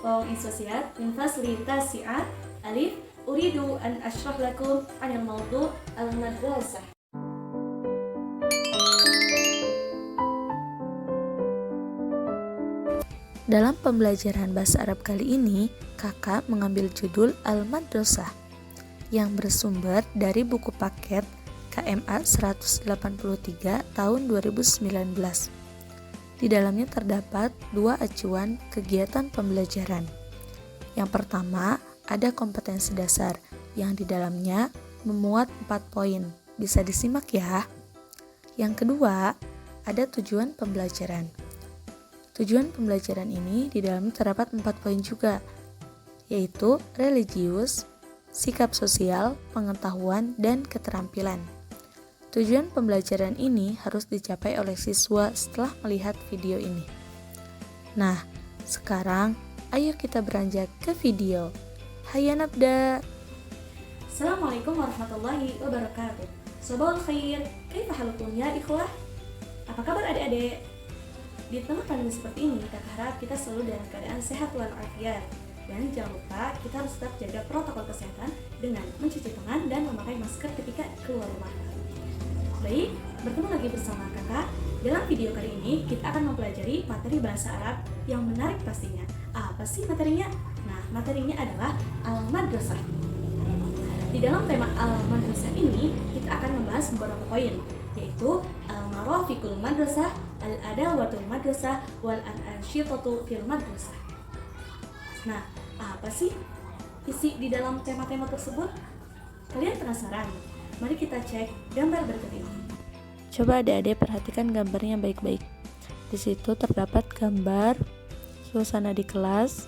Wawawi Sosial min Fasilitas Si'ah Alif Uridu an ashrah lakum anil mawdu' al-madrasah. Dalam pembelajaran bahasa Arab kali ini, kakak mengambil judul Al-Madrasah yang bersumber dari buku paket KMA 183 tahun 2019. Di dalamnya terdapat 2 acuan kegiatan pembelajaran. Yang pertama, ada kompetensi dasar yang di dalamnya memuat 4 poin. Bisa disimak ya. Yang kedua, ada tujuan pembelajaran. Tujuan pembelajaran ini di dalamnya terdapat 4 poin juga, yaitu religius, sikap sosial, pengetahuan, dan keterampilan. Tujuan pembelajaran ini harus dicapai oleh siswa setelah melihat video ini. Nah, sekarang ayo kita beranjak ke video. Hayya nabda. Assalamualaikum warahmatullahi wabarakatuh. Sobal khair, kaifa halukum ya ikhwah? Apa kabar adik-adik? Di tengah pandemi seperti ini, kakak harap kita selalu dalam keadaan sehat walafiat. Dan jangan lupa kita harus tetap jaga protokol kesehatan dengan mencuci tangan dan memakai masker ketika keluar rumah. Baik, bertemu lagi bersama kakak. Dalam video kali ini kita akan mempelajari materi bahasa Arab yang menarik pastinya. Apa sih materinya? Nah, materinya adalah Al-Madrasah. Di dalam tema Al-Madrasah ini kita akan membahas beberapa poin, yaitu Al-Marafiqul Madrasah, Al-Adawatul Madrasah, Wal-Anshitatu fil Madrasah. Nah, apa sih isi di dalam tema-tema tersebut? Kalian penasaran? Mari kita cek gambar berikut ini. Coba adik-adik perhatikan gambarnya baik-baik. Di situ terdapat gambar suasana di kelas,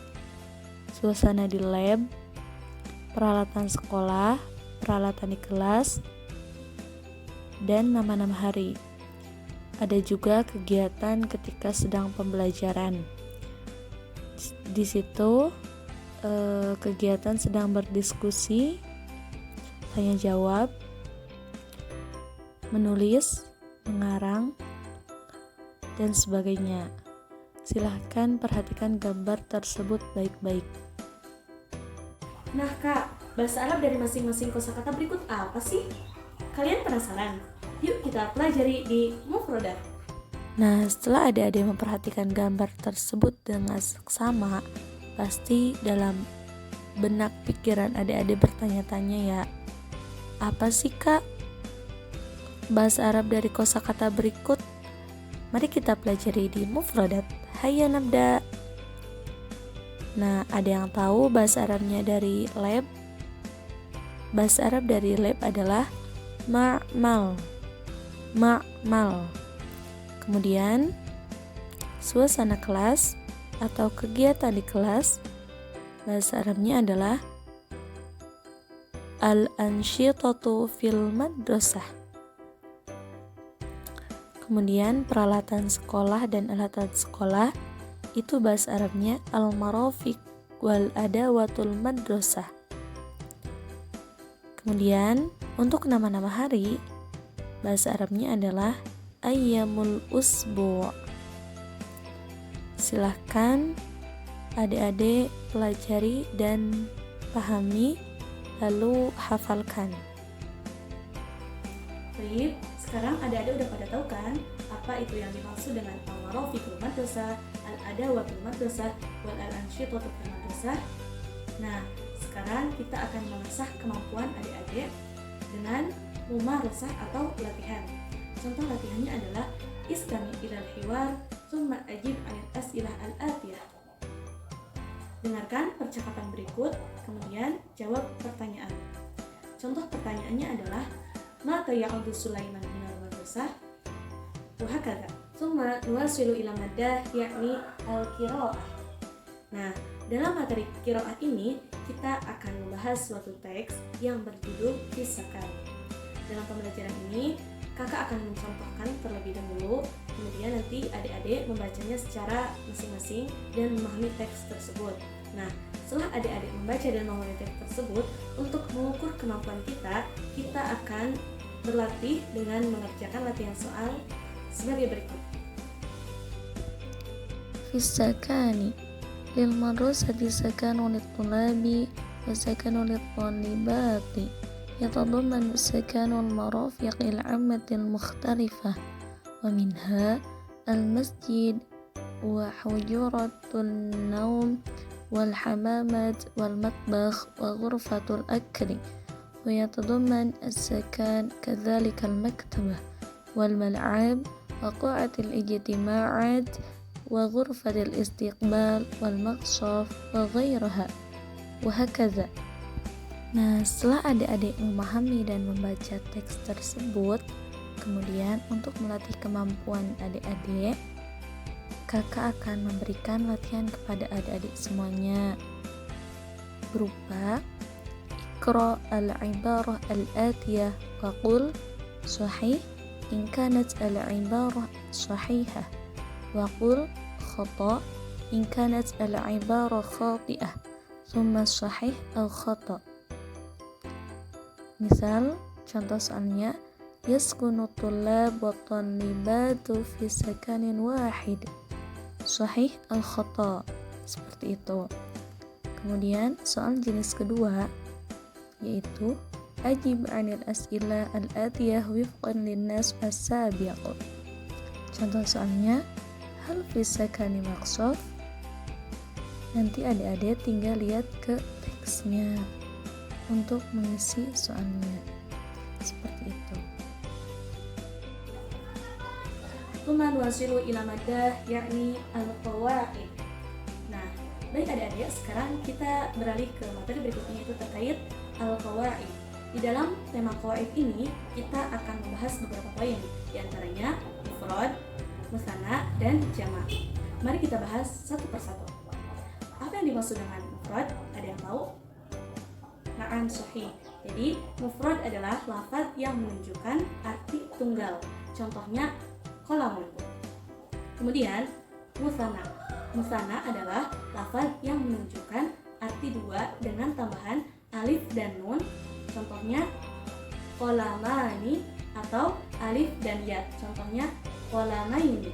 suasana di lab, peralatan sekolah, peralatan di kelas, dan nama-nama hari. Ada juga kegiatan ketika sedang pembelajaran. Di situ kegiatan sedang berdiskusi, tanya jawab, menulis, mengarang, dan sebagainya. Silahkan perhatikan gambar tersebut baik-baik. Nah kak, bahasa Arab dari masing-masing kosakata berikut apa sih? Kalian penasaran? Yuk kita pelajari di Mufrodat. Nah, setelah adik-adik memperhatikan gambar tersebut dengan seksama, pasti dalam benak pikiran adik-adik bertanya-tanya ya, apa sih kak bahasa Arab dari kosakata berikut? Mari kita pelajari di Mufrodat. Hayya nabda. Nah, ada yang tahu bahasa Arabnya dari lab? Bahasa Arab dari lab adalah ma'mal. Ma'mal. Kemudian suasana kelas atau kegiatan di kelas, bahasa Arabnya adalah al-anshitatu fil madrasah. Kemudian peralatan sekolah dan alatan sekolah, itu bahasa Arabnya al-marafiq wal adawatul madrasah. Kemudian untuk nama-nama hari, bahasa Arabnya adalah ayyamul usbu'. Silahkan adik-adik pelajari dan pahami, lalu hafalkan. Baik, sekarang adik-adik udah pada tahu kan apa itu yang dimaksud dengan Al-Marafiqul Madrasah, Al-Adawatul Madrasah, Wal-Anshitatu fil Madrasah. Nah, sekarang kita akan mengasah kemampuan adik-adik dengan mumarasah atau latihan. Contoh latihannya adalah istami ilal hiwar summa ajib anil as'ilah al-atiyah. Dengarkan percakapan berikut, kemudian jawab pertanyaan. Contoh pertanyaannya adalah ma ya'udu Sulaiman minal madrasah wa hakadha summa nuwasilu ila maddah yakni al-qiraah. Nah, dalam materi qiraah ini kita akan membahas suatu teks yang berjudul Kisahkan. Dalam pembelajaran ini kakak akan mencontohkan terlebih dahulu, kemudian nanti adik-adik membacanya secara masing-masing dan memahami teks tersebut. Nah, setelah adik-adik membaca dan memahami teks tersebut, untuk mengukur kemampuan kita akan berlatih dengan mengerjakan latihan soal sebagai berikut. Fisakani للمدرسة سكن للطلاب وسكن للطالبات، يتضمن سكن المرافق العامة المختلفة، ومنها المسجد وحجرة النوم والحمامات والمطبخ وغرفة الأكل، ويتضمن السكن كذلك المكتبة والملعب وقاعة الاجتماعات وغرفة الاستقبال والمقصف وغيرها, وهكذا. Nah, setelah adik-adik memahami dan membaca teks tersebut, kemudian untuk melatih kemampuan adik-adik, kakak akan memberikan latihan kepada adik-adik semuanya berupa Iqra al-ibarah al-atiyah wa qul sahih in kanat al-ibarah sahihah wa qul khata in kanat al-ibarah khati'ah thumma sahih aw khata. Misal, contoh soalnya, yaskunu tullab wa talibatu fi sakanin wahid, sahih al khata, seperti itu. Kemudian soal jenis kedua yaitu ajib 'anil as'ila al-atiyah wifqan linnas as-sabiq. Contoh soalnya, hal fi sakani maqsaf. Nanti adik-adik tinggal lihat ke teksnya untuk mengisi soalnya, seperti itu. Tsumma nuwasilu ila maddah yakni al-qawaid. Nah, baik adik-adik, sekarang kita beralih ke materi berikutnya, yaitu terkait al-qawaid. Di dalam tema qawaid ini kita akan membahas beberapa poin, di antaranya mufrad, musanna, dan jamak. Mari kita bahas satu persatu. Apa yang dimaksud dengan mufrad? Ada yang tahu? Na'am, sahih. Jadi mufrad adalah lafaz yang menunjukkan arti tunggal. Contohnya qalamun. Kemudian musanna. Musanna adalah lafaz yang menunjukkan arti dua dengan tambahan alif dan nun. Contohnya qalamani atau alif dan ya. Contohnya qalamaini.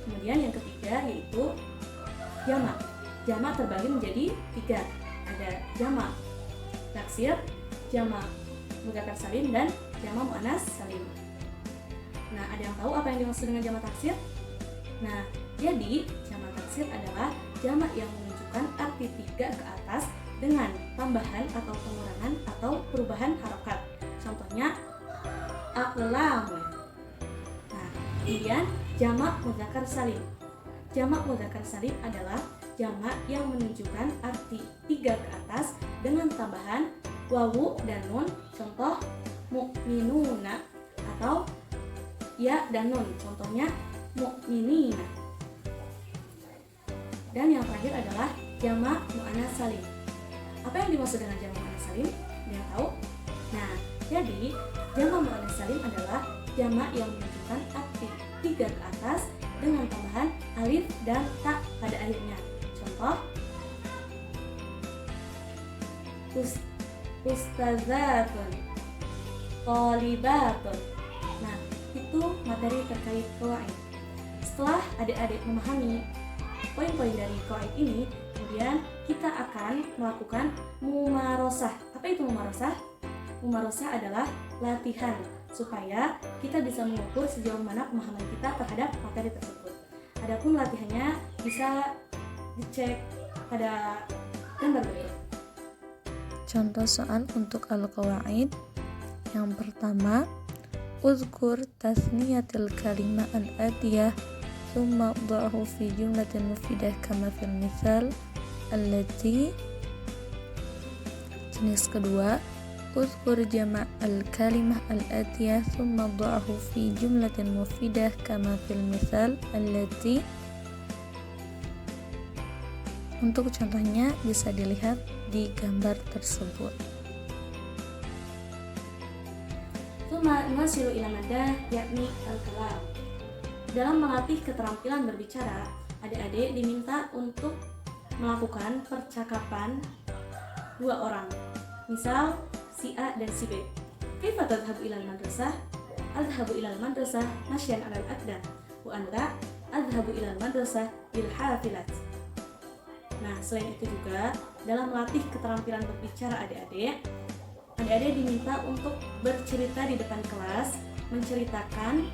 Kemudian yang ketiga yaitu jamak. Jamak terbagi menjadi 3. Ada jamak taksir, jamak mudzakkar salim, dan jamak muannas salim. Nah, ada yang tahu apa yang dimaksud dengan jamak taksir? Nah, jadi jamak taksir adalah jamak yang menunjukkan arti 3 ke atas dengan tambahan atau pengurangan atau perubahan harokat. Contohnya aqlam. Nah, kemudian jamak mudzakkar salim. Jamak mudzakkar salim adalah jamak yang menunjukkan arti 3 ke atas dengan tambahan wawu dan nun. Contoh mu'minuna atau ya dan nun. Contohnya mu'minina. Dan yang terakhir adalah jamak muannas salim. Apa yang dimaksud dengan jamak muannas salim? Ada yang tahu? Nah, jadi jamak muannas salim adalah jamak yang menunjukkan arti 3 ke atas dengan tambahan alif dan ta pada akhirnya. Contoh ustazatun, thalibatun. Nah, itu materi terkait qawaid. Setelah adik-adik memahami poin-poin dari qawaid ini, kemudian kita akan melakukan mumarosah. Apa itu mumarosah? Mumarosah adalah latihan supaya kita bisa mengukur sejauh mana pemahaman kita terhadap materi tersebut. Adapun latihannya bisa dicek pada gambar berikut. Contoh soal untuk al-qawaid. Yang pertama, uzkur tasniyatil kalimah al-atiyah thumma dhahu fi jumlatin mufidah kama fil misal allati. Jenis kedua, uzkur jama' al-kalimah al-atiyah thumma dhahu fi jumlatin mufidah kama fil misal allati. Untuk contohnya bisa dilihat di gambar tersebut. Tsumma nuwasilu ila maddah yakni al-kalam. Dalam melatih keterampilan berbicara, adik-adik diminta untuk melakukan percakapan 2 orang. Misal si A dan si B. Kaifa tadhhabu ilal madrasah? Adhhabu ilal madrasah masyan 'alal aqdam. Wa anta adhhabu ilal madrasah bil hafilat. Nah, selain itu juga dalam melatih keterampilan berbicara adik-adik diminta untuk bercerita di depan kelas, menceritakan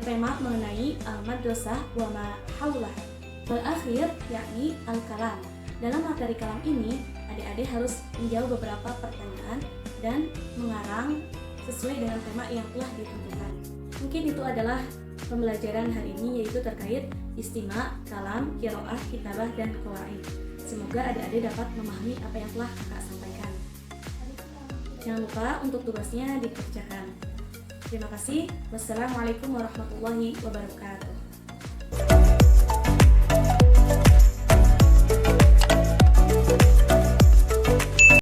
tema mengenai al-madrasah wa ma haulah. Terakhir yakni al-kalam. Dalam materi kalam ini, adik-adik harus menjawab beberapa pertanyaan dan mengarang sesuai dengan tema yang telah ditentukan. Mungkin itu adalah pembelajaran hari ini, yaitu terkait istima, kalam, qiraah, kitabah, dan qawaid. Semoga adik-adik dapat memahami apa yang telah kakak sampaikan. Jangan lupa untuk tugasnya dikerjakan. Terima kasih. Wassalamualaikum warahmatullahi wabarakatuh.